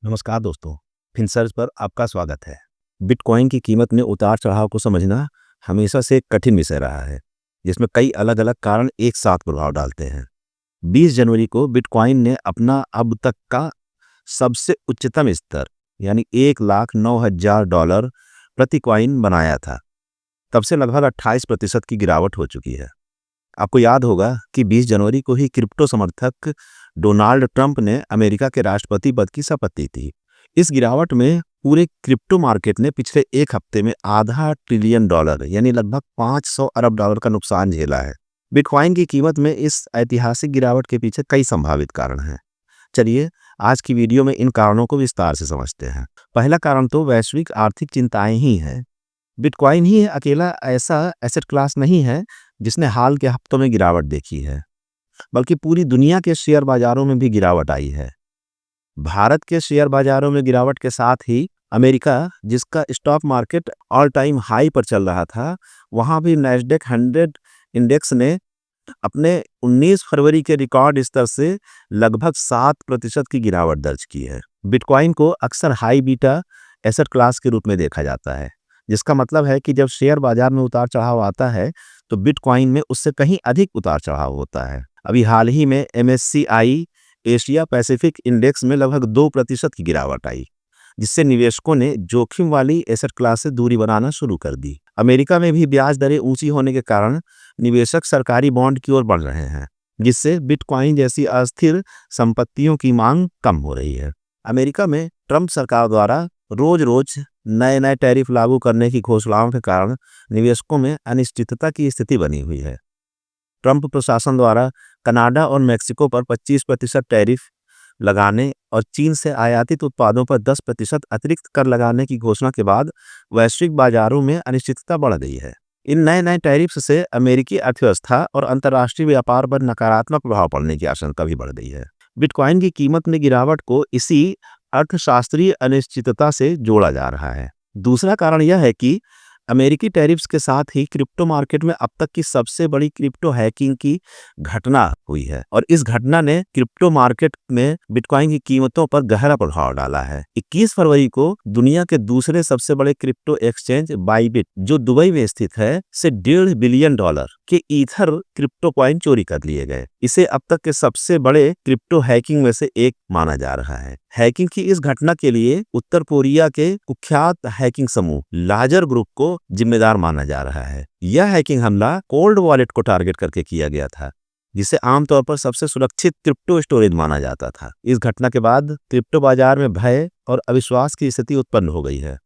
नमस्कार दोस्तों, फिनसर्च पर आपका स्वागत है। बिटकॉइन की कीमत में उतार चढ़ाव को समझना हमेशा से एक कठिन विषय रहा है, जिसमें कई अलग-अलग कारण एक साथ प्रभाव डालते हैं। 20 जनवरी को बिटकॉइन ने अपना अब तक का सबसे उच्चतम स्तर यानी $1,09,000 प्रति कॉइन बनाया था। तब से लगभग 28% की गिरावट हो चुकी है। आपको याद होगा कि 20 जनवरी को ही क्रिप्टो समर्थक डोनाल्ड ट्रंप ने अमेरिका के राष्ट्रपति पद की शपथ ली थी। इस गिरावट में पूरे क्रिप्टो मार्केट ने पिछले एक हफ्ते में $0.5 ट्रिलियन यानी लगभग $500 अरब का नुकसान झेला है। बिटकॉइन की कीमत में इस ऐतिहासिक गिरावट के पीछे कई संभावित कारण हैं। चलिए आज की वीडियो में इन कारणों को विस्तार से समझते हैं। पहला कारण तो वैश्विक आर्थिक चिंताएं ही हैं। बिटकॉइन ही अकेला ऐसा एसेट क्लास नहीं है जिसने हाल के हफ्तों में गिरावट देखी है, बल्कि पूरी दुनिया के शेयर बाजारों में भी गिरावट आई है। भारत के शेयर बाजारों में गिरावट के साथ ही अमेरिका, जिसका stock market all time high पर चल रहा था, वहां भी नैस्डैक 100 इंडेक्स ने अपने 19 फरवरी के रिकॉर्ड स्तर से लगभग 7% की गिरावट दर्ज की है। बिटकॉइन को अक्सर हाई बीटा एसेट क्लास के रूप में देखा जाता है, जिसका मतलब है कि जब शेयर बाजार में उतार चढ़ाव आता है तो बिटकॉइन में उससे कहीं अधिक उतार चढ़ाव होता है। अभी हाल ही में MSCI एशिया पैसिफिक इंडेक्स में लगभग 2% की गिरावट आई, जिससे निवेशकों ने जोखिम वाली एसेट क्लास से दूरी बनाना शुरू कर दी। अमेरिका में भी ब्याज दरें ऊंची होने के कारण निवेशक सरकारी बॉन्ड की ओर बढ़ रहे हैं, जिससे बिटकॉइन जैसी अस्थिर संपत्तियों की मांग कम हो रही है। अमेरिका में ट्रंप सरकार द्वारा रोज नए टैरिफ लागू करने की घोषणाओं के कारण निवेशकों में अनिश्चितता की स्थिति बनी हुई है। ट्रंप प्रशासन द्वारा कनाडा और मेक्सिको पर 25% टैरिफ लगाने और चीन से आयातित उत्पादों पर 10% अतिरिक्त कर लगाने की घोषणा के बाद वैश्विक बाजारों में अनिश्चितता बढ़ गई है। इन नए टैरिफ्स से अमेरिकी अर्थव्यवस्था और अंतर्राष्ट्रीय व्यापार पर नकारात्मक प्रभाव पड़ने की आशंका भी बढ़ गई है। बिटकॉइन की कीमत में गिरावट को इसी अर्थशास्त्रीय अनिश्चितता से जोड़ा जा रहा है। दूसरा कारण यह है कि अमेरिकी टैरिफ्स के साथ ही क्रिप्टो मार्केट में अब तक की सबसे बड़ी क्रिप्टो हैकिंग की घटना हुई है, और इस घटना ने क्रिप्टो मार्केट में बिटकॉइन की कीमतों पर गहरा प्रभाव डाला है। 21 फरवरी को दुनिया के दूसरे सबसे बड़े क्रिप्टो एक्सचेंज बाइबिट, जो दुबई में स्थित है, से $1.5 बिलियन के ईथर क्रिप्टो कॉइन चोरी कर लिए गए। इसे अब तक के सबसे बड़े क्रिप्टो हैकिंग में से एक माना जा रहा है। हैकिंग की इस घटना के लिए उत्तर कोरिया के कुख्यात हैकिंग समूह लाजर ग्रुप को जिम्मेदार माना जा रहा है। यह हैकिंग हमला कोल्ड वॉलेट को टारगेट करके किया गया था, जिसे आमतौर पर सबसे सुरक्षित क्रिप्टो स्टोरेज माना जाता था। इस घटना के बाद क्रिप्टो बाजार में भय और अविश्वास की स्थिति उत्पन्न हो गई है,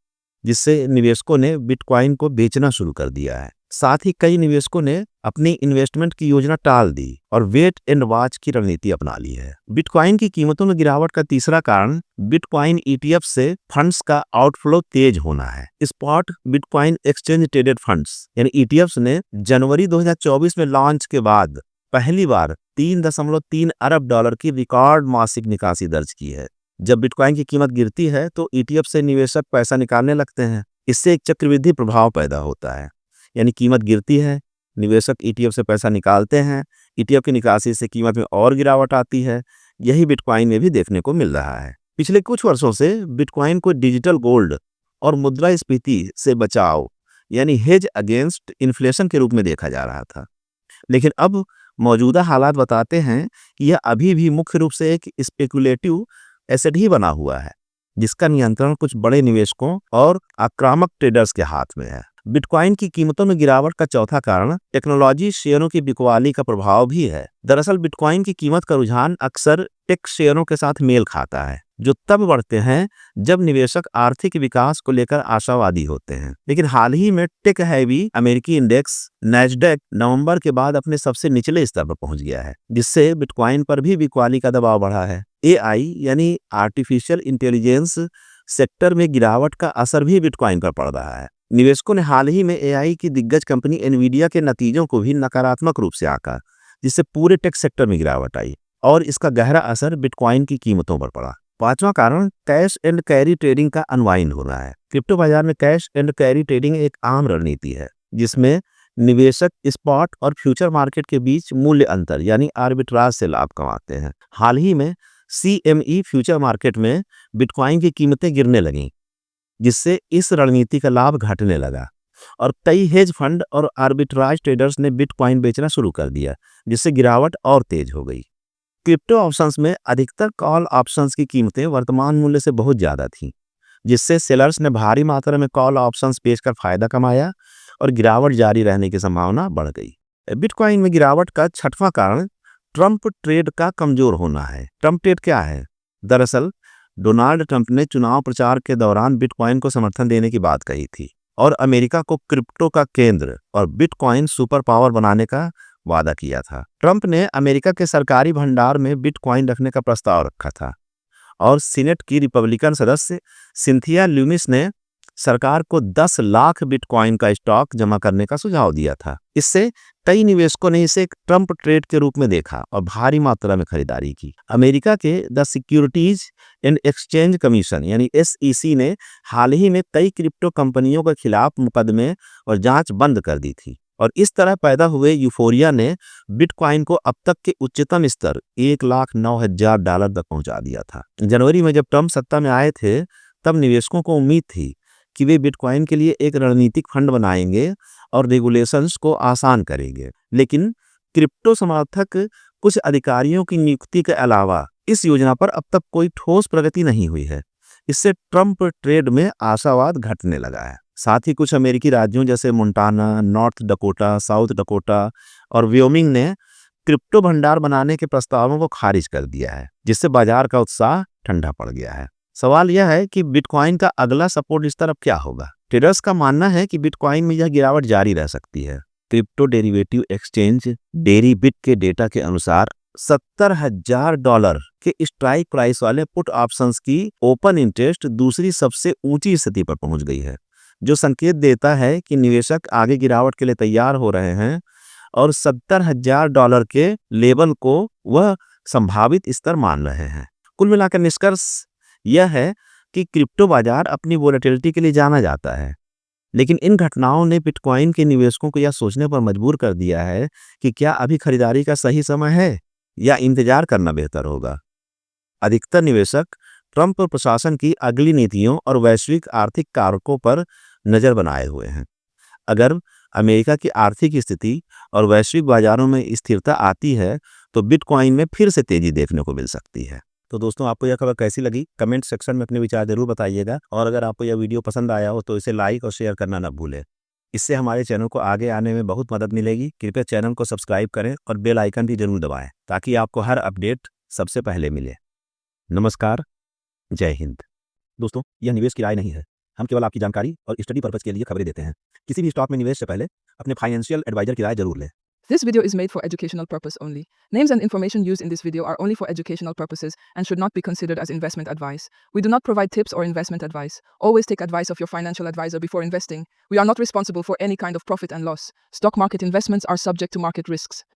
जिससे निवेशकों ने बिटकॉइन को बेचना शुरू कर दिया है। साथ ही कई निवेशकों ने अपनी इन्वेस्टमेंट की योजना टाल दी और वेट एंड वॉच की रणनीति अपना ली है। बिटकॉइन की कीमतों में गिरावट का तीसरा कारण बिटकॉइन ETF से फंड्स का आउटफ्लो तेज होना है। Spot bitcoin exchange traded funds यानी ETFs ने जनवरी 2024 में लॉन्च के बाद पहली बार $3.3 अरब की रिकॉर्ड मासिक निकासी दर्ज की है। जब बिटकॉइन की कीमत गिरती है तो ETF से निवेशक पैसा निकालने लगते हैं। इससे एक चक्रवृद्धि प्रभाव पैदा होता है, यानी कीमत गिरती है, निवेशक ETF से पैसा निकालते हैं, ETF की निकासी से कीमत में और गिरावट आती है। यही बिटकॉइन में भी देखने को मिल रहा है। पिछले कुछ वर्षों से बिटकॉइन को डिजिटल गोल्ड और मुद्रास्फीति से बचाव यानी हेज अगेंस्ट इन्फ्लेशन के रूप में देखा जा रहा था, लेकिन अब मौजूदा हालात बताते हैं कि यह अभी भी मुख्य रूप से एक स्पेकुलेटिव एसेट ही बना हुआ है, जिसका नियंत्रण कुछ बड़े निवेशकों और आक्रामक ट्रेडर्स के हाथ में है। बिटकॉइन की कीमतों में गिरावट का चौथा कारण टेक्नोलॉजी शेयरों की बिकवाली का प्रभाव भी है। दरअसल बिटकॉइन की कीमत का रुझान अक्सर टेक शेयरों के साथ मेल खाता है, जो तब बढ़ते हैं जब निवेशक आर्थिक विकास को लेकर आशावादी होते हैं। लेकिन हाल ही में टेक हैवी अमेरिकी इंडेक्स नैस्डैक नवंबर के बाद अपने सबसे निचले स्तर पर पहुंच गया है, जिससे बिटकॉइन पर भी बिकवाली का दबाव बढ़ा है। AI यानी आर्टिफिशियल इंटेलिजेंस सेक्टर में गिरावट का असर भी बिटकॉइन पर पड़ रहा है। निवेशकों ने हाल ही में AI की दिग्गज कंपनी एनवीडिया के नतीजों को भी नकारात्मक रूप से आंका, जिससे पूरे टेक सेक्टर में गिरावट आई और इसका गहरा असर बिटकॉइन की कीमतों पर पड़ा। पांचवा कारण कैश एंड कैरी ट्रेडिंग का अनवाइंड हो रहा है। क्रिप्टो बाजार में कैश एंड कैरी ट्रेडिंग एक आम रणनीति है, जिसमें निवेशक स्पॉट और फ्यूचर मार्केट के बीच मूल्य अंतर यानी आर्बिट्राज से लाभ कमाते हैं। हाल ही में CME फ्यूचर मार्केट में बिटकॉइन की कीमतें गिरने लगीं, जिससे इस रणनीति का लाभ घटने लगा और कई हेज फंड और आर्बिट्राज ट्रेडर्स ने बिटकॉइन बेचना शुरू कर दिया, जिससे गिरावट और तेज हो गई। क्रिप्टो ऑप्शंस में अधिकतर कॉल ऑप्शंस की कीमतें वर्तमान मूल्य से बहुत ज्यादा थीं, जिससे सेलर्स ने भारी मात्रा में कॉल ऑप्शंस बेचकर फायदा कमाया और गिरावट जारी रहने की संभावना बढ़ गई। बिटकॉइन में गिरावट का छठवां कारण ट्रंप ट्रेड का कमजोर होना है। ट्रंप ट्रेड क्या है? दरअसल डोनाल्ड ट्रंप ने चुनाव प्रचार के दौरान बिटकॉइन को समर्थन देने की बात कही थी और अमेरिका को क्रिप्टो का केंद्र और बिटकॉइन सुपर पावर बनाने का वादा किया था। ट्रंप ने अमेरिका के सरकारी भंडार में बिटकॉइन रखने का प्रस्ताव रखा था और सीनेट की रिपब्लिकन सदस्य सिंथिया ल्यूमिस ने सरकार को 10 लाख बिटकॉइन का स्टॉक जमा करने का सुझाव दिया था। इससे कई निवेशकों ने इसे एक ट्रंप ट्रेड के रूप में देखा और भारी मात्रा में खरीदारी की। अमेरिका के the securities and exchange commission यानी SEC ने हाल ही में कई क्रिप्टो कंपनियों के खिलाफ मुकदमे और जांच बंद कर दी थी और इस तरह पैदा हुए यूफोरिया ने बिटकॉइन को अब तक के उच्चतम स्तर $1,09,000 तक पहुंचा दिया था। जनवरी में जब ट्रंप सत्ता में आए थे, तब निवेशकों को उम्मीद थी कि वे बिटकॉइन के लिए एक रणनीतिक फंड बनाएंगे और रेगुलेशंस को आसान करेंगे। लेकिन क्रिप्टो समर्थक कुछ अधिकारियों की नियुक्ति के अलावा इस योजना पर अब तक कोई ठोस प्रगति नहीं हुई है। इससे ट्रंप ट्रेड में आशावाद घटने लगा है। साथ ही कुछ अमेरिकी राज्यों जैसे Montana, north Dakota, south Dakota और व्योमिंग ने क्रिप्टो भंडार बनाने के प्रस्तावों को खारिज कर दिया है, जिससे बाजार का उत्साह ठंडा पड़ गया है। सवाल यह है कि बिटकॉइन का अगला सपोर्ट स्तर अब क्या होगा। ट्रेडर्स का मानना है कि बिटकॉइन में यह गिरावट जारी रह सकती है। क्रिप्टो डेरिवेटिव एक्सचेंज डेरिबिट के डेटा के अनुसार $70,000 के स्ट्राइक प्राइस वाले पुट ऑप्शंस की ओपन इंटरेस्ट दूसरी सबसे ऊंची स्थिति पर पहुंच गई है, जो संकेत देता है कि निवेशक आगे गिरावट के लिए तैयार हो रहे हैं और $70,000 के लेवल को वह संभावित स्तर मान रहे हैं। कुल मिलाकर निष्कर्ष यह है कि क्रिप्टो बाजार अपनी वोलेटिलिटी के लिए जाना जाता है, लेकिन इन घटनाओं ने बिटकॉइन के निवेशकों को यह सोचने पर मजबूर कर दिया है कि क्या अभी खरीदारी का सही समय है या इंतजार करना बेहतर होगा। अधिकतर निवेशक ट्रंप प्रशासन की अगली नीतियों और वैश्विक आर्थिक कारकों पर नजर बनाए हुए हैं। अगर अमेरिका की आर्थिक स्थिति और वैश्विक बाजारों में स्थिरता आती है तो बिटकॉइन में फिर से तेजी देखने को मिल सकती है। तो दोस्तों, आपको यह खबर कैसी लगी? कमेंट सेक्शन में अपने विचार जरूर बताइएगा और अगर आपको यह वीडियो पसंद आया हो तो इसे लाइक और शेयर करना न भूलें। इससे हमारे चैनल को आगे आने में बहुत मदद मिलेगी। कृपया चैनल को सब्सक्राइब करें और बेल आइकन भी जरूर दबाएं ताकि आपको हर अपडेट सबसे पहले मिले। नमस्कार, जय हिंद। दोस्तों, यह निवेश की राय नहीं है। हम केवल आपकी जानकारी और स्टडी पर्पज के लिए खबरें देते हैं। किसी भी स्टॉक में निवेश से पहले अपने फाइनेंशियल एडवाइजर की राय जरूर लें। This video is made for educational purpose only. Names and information used in this video are only for educational purposes and should not be considered as investment advice. We do not provide tips or investment advice. Always take advice of your financial advisor before investing. We are not responsible for any kind of profit and loss. Stock market investments are subject to market risks.